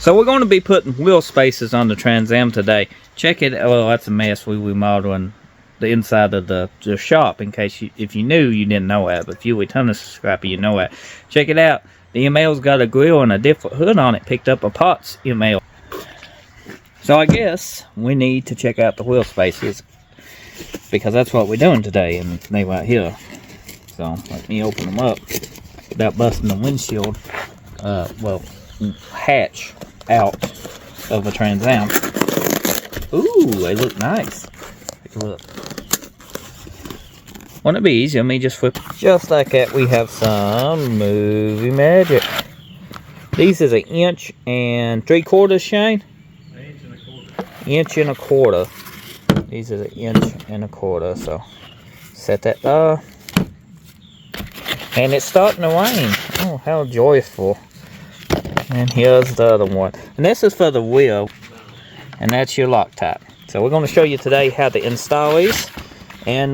So we're going to be putting wheel spacers on the Trans Am today. Check it. Well, that's a mess. We remodeling the inside of the shop in case if you knew, you didn't know that. But if you a ton of scrappy, you know that. Check it out. The ML's got a grill and a different hood on it. Picked up a Potts ML. So I guess we need to check out the wheel spacers because that's what we're doing today, and they right here. So let me open them up without busting the windshield. Well, hatch out of a Trans Am. Ooh, they look nice. Take a look. Wouldn't it be easier? Let me just flip just like that. We have some movie magic. These is 1 3/4 inch, Shane. 1 1/4. These is 1 1/4. So set that there. And it's starting to rain. Oh, how joyful. And here's the other one. And this is for the wheel. And that's your Loctite. So we're going to show you today how to install these and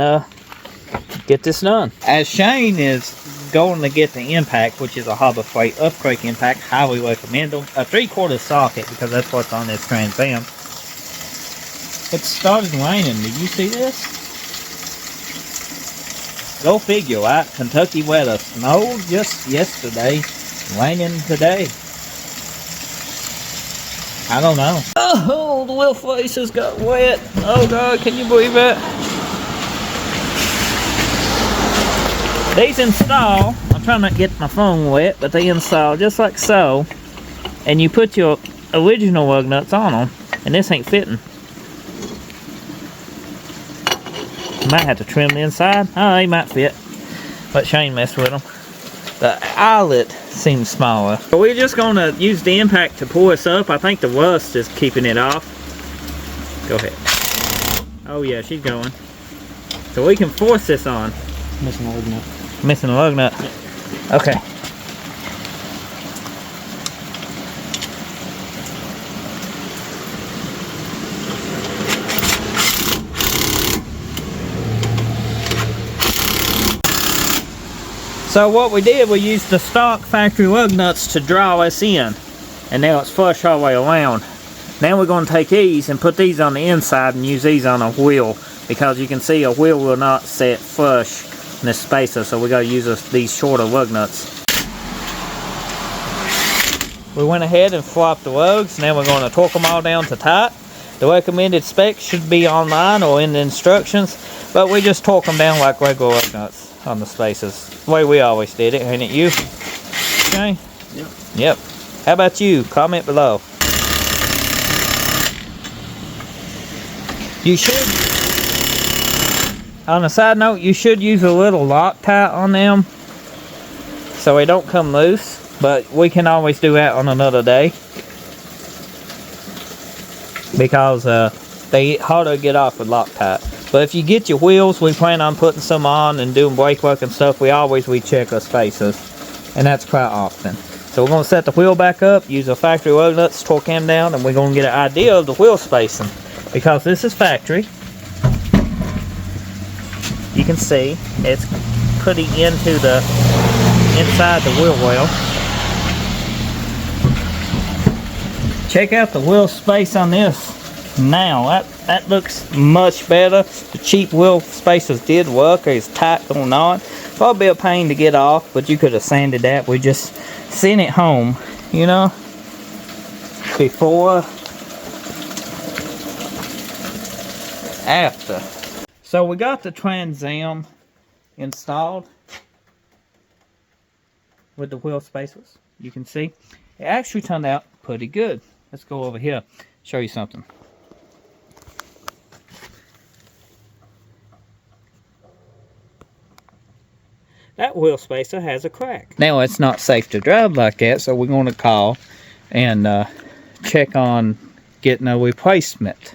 get this done. As Shane is going to get the impact, which is a Harbor Freight upgrade impact, highly recommend them. A 3/4 socket because that's what's on this Trans Am. It started raining. Did you see this? Go figure, right? Kentucky weather. Snowed just yesterday. Raining today. I don't know. Oh, the wheel faces got wet. Oh God, can you believe that? These install, I'm trying not to get my phone wet, but they install just like so. And you put your original lug nuts on them, and this ain't fitting. You might have to trim the inside. Oh, they might fit. But Shane messed with them. The eyelet seems smaller. So we're just going to use the impact to pull this up. I think the rust is keeping it off. Go ahead. Oh yeah, she's going. So we can force this on. Missing a lug nut. Missing a lug nut? Yeah. Okay. So what we did, we used the stock factory lug nuts to draw us in. And now it's flush all the way around. Now we're going to take these and put these on the inside and use these on a wheel. Because you can see a wheel will not set flush in this spacer. So we got to use these shorter lug nuts. We went ahead and flopped the lugs. Now we're going to torque them all down to tight. The recommended specs should be online or in the instructions. But we just torque them down like regular lug nuts on the spacers. The way we always did it, ain't it you? Okay? Yep. Yep. How about you? Comment below. You should, on a side note, you should use a little Loctite on them so they don't come loose, but we can always do that on another day because they get harder to get off with Loctite. But if you get your wheels, we plan on putting some on and doing brake work and stuff. We check our spacers, and that's quite often. So we're going to set the wheel back up, use a factory lug nuts, torque them down, and we're going to get an idea of the wheel spacing. Because this is factory, you can see it's putting into the inside the wheel well. Check out the wheel space on this. Now that looks much better. The cheap wheel spacers did work. It's tight going on. Probably a pain to get off, but you could have sanded that. We just sent it home, you know, before, after. So we got the Trans Am installed with the wheel spacers. You can see it actually turned out pretty good. Let's go over here, show you something. That wheel spacer has a crack. Now it's not safe to drive like that, so we're going to call and check on getting a replacement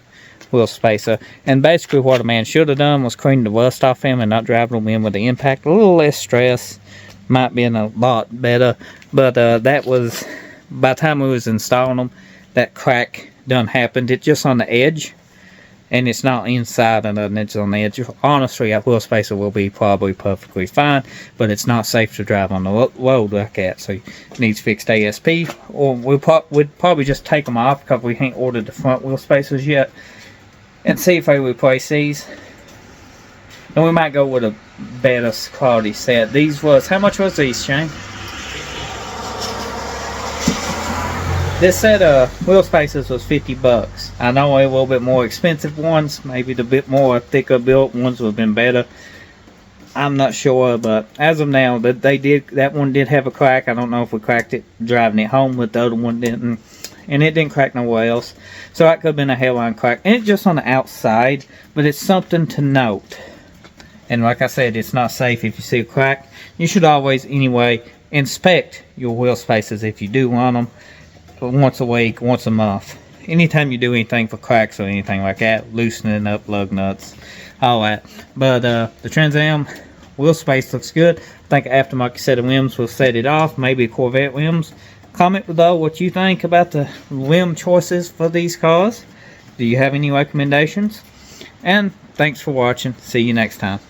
wheel spacer. And basically what a man should have done was clean the rust off him and not driving them in with the impact. A little less stress, might be a lot better. But that was, by the time we was installing them, that crack done happened. It just on the edge. and it's not inside and nothing, it's on the edge. Honestly, that wheel spacer will be probably perfectly fine, but it's not safe to drive on the road like that, so it needs fixed ASP, or we'd probably just take them off because we ain't ordered the front wheel spacers yet, and see if they replace these. And we might go with a better quality set. These was, how much was these, Shane? This set of wheel spacers was $50. I know a little bit more expensive ones, maybe the bit more thicker built ones would have been better. I'm not sure, but as of now, that one did have a crack. I don't know if we cracked it driving it home, but the other one didn't. And it didn't crack nowhere else. So that could have been a hairline crack. And it's just on the outside, but it's something to note. And like I said, it's not safe if you see a crack. You should always, anyway, inspect your wheel spacers if you do want them. Once a week, once a month. Anytime you do anything for cracks or anything like that, loosening up lug nuts, all that. But the Trans Am wheel space looks good. I think an aftermarket set of rims will set it off. Maybe Corvette rims. Comment below what you think about the rim choices for these cars. Do you have any recommendations? And thanks for watching. See you next time.